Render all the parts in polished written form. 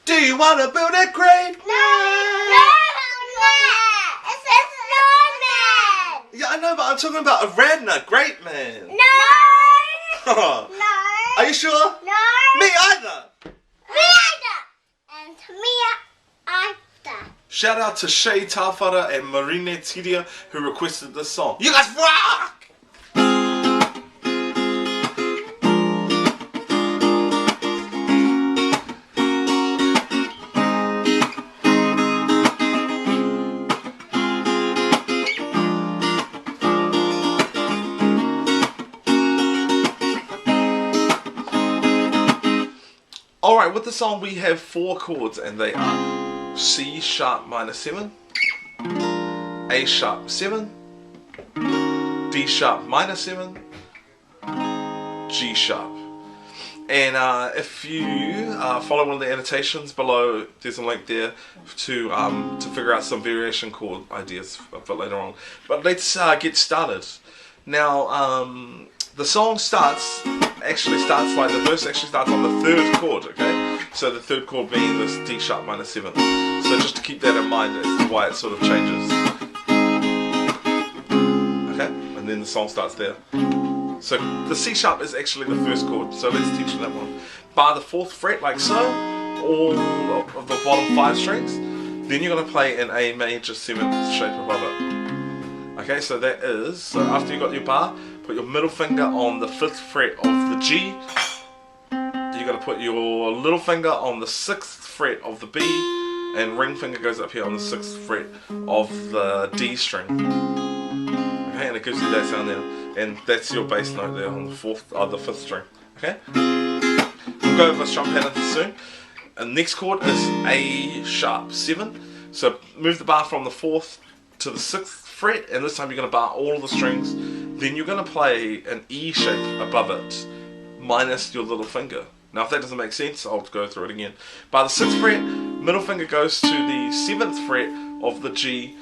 Do you want to build a great No, it's a snowman. Yeah, I know, but I'm talking about Aaradhna, great man. No. No. Are you sure? No. Me either. Me either. And me either. Shout out to Shay Tawhara and Marine Tiria who requested this song. You guys rock! Alright, with the song we have 4 chords and they are C sharp minor 7, A sharp 7, D sharp minor 7, G sharp. And if you follow one of the annotations below, there's a link there to figure out some variation chord ideas a bit later on. But let's get started. Now, the song actually starts like the verse actually starts on the 3rd chord, okay? So the 3rd chord being this D sharp minor 7. So just to keep that in mind as to why it sort of changes. Okay? And then the song starts there. So the C sharp is actually the 1st chord. So let's teach that one. Bar the 4th fret like so, all of the bottom 5 strings. Then you're going to play an A major 7th shape above it. Okay, so that is, so after you got your bar, put your middle finger on the 5th fret of the G. You're going to put your little finger on the 6th fret of the B, and ring finger goes up here on the 6th fret of the D string. Okay, and it gives you that sound there, and that's your bass note there on the 5th string. Okay, we'll go over strum pattern soon. And next chord is A sharp 7. So move the bar from the 4th to the 6th fret, and this time you're going to bar all the strings. Then you're going to play an E shape above it, minus your little finger. Now if that doesn't make sense, I'll go through it again. Bar the 6th fret, middle finger goes to the 7th fret of the G,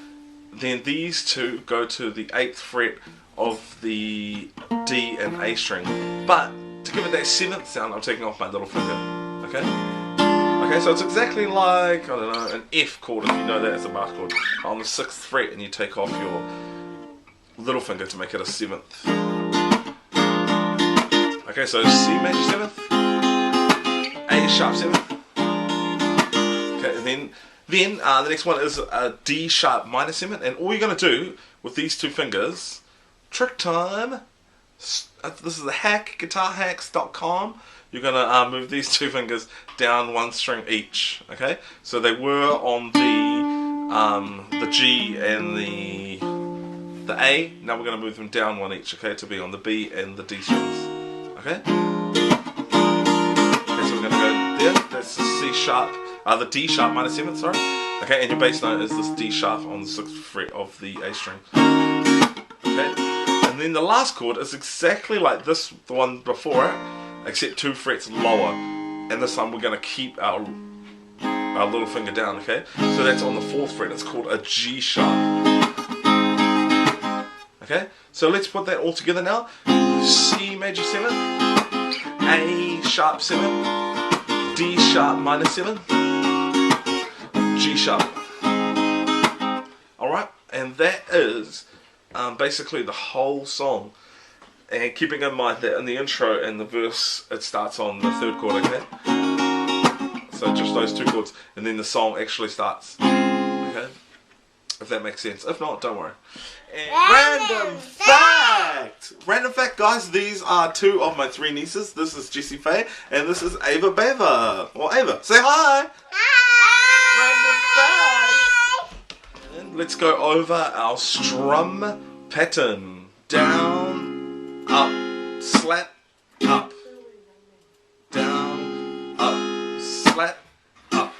then these two go to the 8th fret of the D and A string. But to give it that 7th sound, I'm taking off my little finger. Okay? Okay, so it's exactly like, I don't know, an F chord if you know that as a bar chord. On the 6th fret, and you take off your little finger to make it a 7th. Okay, so C major 7th, A sharp 7th. Okay, and then the next one is a D sharp minor 7, and all you're going to do with these 2 fingers, trick time. This is the hack, guitarhacks.com. You're going to move these 2 fingers down 1 string each. Okay, so they were on the G and the A. Now we're going to move them down 1 each. Okay, to be on the B and the D strings. Okay. Okay, so we're going to go there. That's the C sharp, the D sharp minor 7th. Sorry. Okay, and your bass note is this D sharp on the 6th fret of the A string. Okay, and then the last chord is exactly like this, the one before it, except 2 frets lower, and this time we're going to keep our little finger down, okay? So that's on the 4th fret, it's called a G sharp. Okay, so let's put that all together now. C major 7, A sharp 7, D sharp minor 7, G sharp. Alright, and that is basically the whole song. And keeping in mind that in the intro and the verse it starts on the 3rd chord, okay? So just those 2 chords, and then the song actually starts. Okay? If that makes sense. If not, don't worry. And random fact! Random fact, guys, these are 2 of my 3 nieces. This is Jessie Faye, and this is Ava Beva. Or Ava. Say hi! Hi! Random fact! And let's go over our strum pattern. Down, up, slap, up. Down, up, slap, up.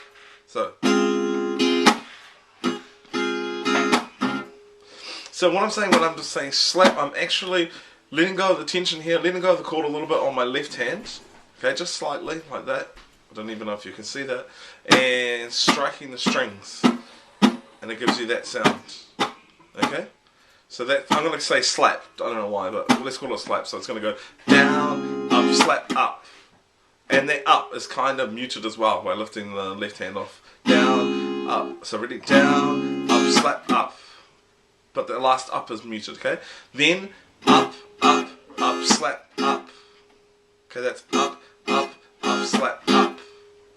So what I'm saying when I'm just saying slap, I'm actually letting go of the tension here, letting go of the chord a little bit on my left hand. Okay, just slightly, like that. I don't even know if you can see that. And striking the strings. And it gives you that sound. Okay? So that, I'm going to say slap. I don't know why, but let's call it slap. So it's going to go down, up, slap, up. And that up is kind of muted as well by lifting the left hand off. Down, up. So ready? Down, up, slap, up. But the last up is muted, okay? Then up, up, up, slap, up. Okay, that's up, up, up, slap, up.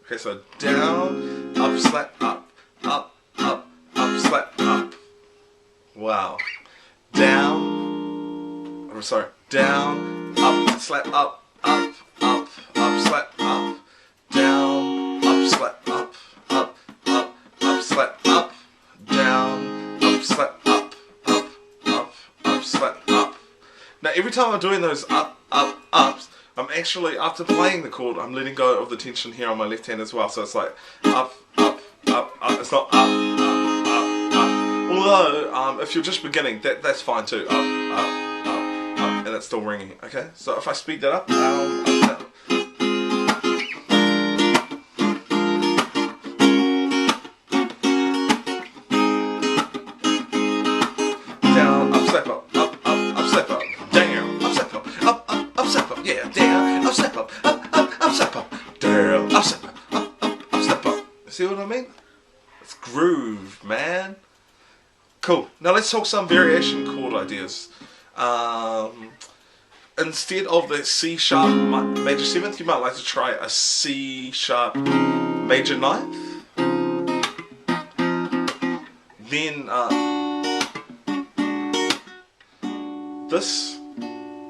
Okay, so down, up, slap, up, up, up, up, slap, up. Wow. Down, I'm sorry, down, up, slap, up, up, up, up, slap, up, down, up, slap, up, up, up, up, slap, up, down, up, slap, up, up, up, up, slap, up. Now every time I'm doing those up, up, ups, I'm actually, after playing the chord, I'm letting go of the tension here on my left hand as well. So it's like up, up, up, up. It's not up, up, up, up. Although, if you're just beginning, that's fine too. Up, up, up, up, and it's still ringing. Okay, so if I speed that up, down, up, down. Down, up, slap up, up, up, up, slap up, down, up, slap up, up, up, up, slap up, yeah, down, up, slap up, up, slap up, down, up, slap up, up, slap up. See what I mean? It's groove, man. Cool. Now let's talk some variation chord ideas. Instead of the C sharp major 7th, you might like to try a C sharp major 9th. Then this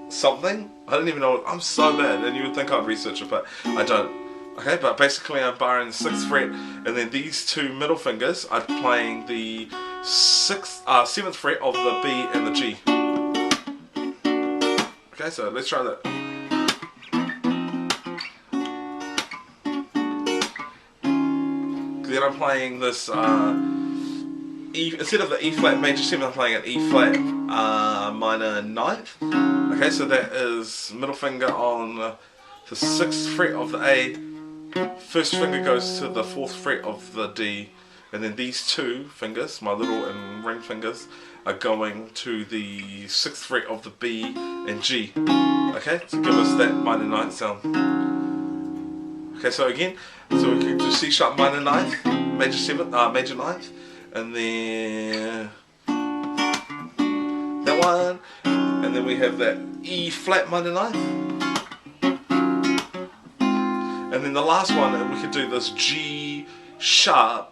something, I don't even know, I'm so bad, and you would think I'd research it, but I don't. Okay, but basically I'm barring the 6th fret, and then these two middle fingers are playing the 7th fret of the B and the G. Okay, so let's try that. Then I'm playing this E, instead of the E flat major 7, I'm playing an E flat minor 9th. Okay, so that is middle finger on the 6th fret of the A, first finger goes to the 4th fret of the D, and then these two fingers, my little and ring fingers, are going to the 6th fret of the B and G. Okay, to give us that minor 9th sound. Okay, so again, so we can do C sharp minor 9th, major 7th, major 9th, and then that one, and then we have that E flat minor 9th. And then the last one, we could do this G sharp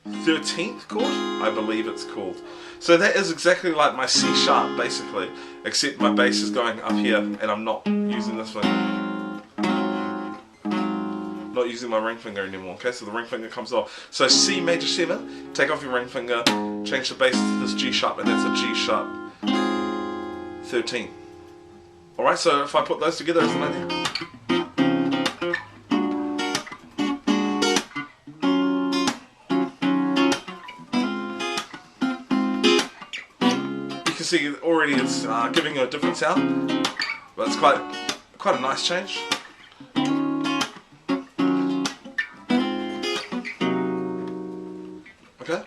13th chord, I believe it's called. So that is exactly like my C sharp basically, except my bass is going up here and I'm not using this finger. Not using my ring finger anymore, okay, so the ring finger comes off. So C major 7, take off your ring finger, change the bass to this G sharp, and that's a G sharp 13. Alright, so if I put those together as an idea. You can see already it's giving you a different sound, but it's quite a nice change. Okay.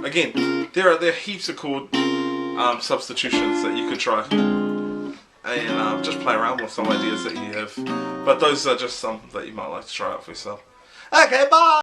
Again, there are heaps of chord substitutions that you could try, and just play around with some ideas that you have. But those are just some that you might like to try out for yourself. Okay, bye.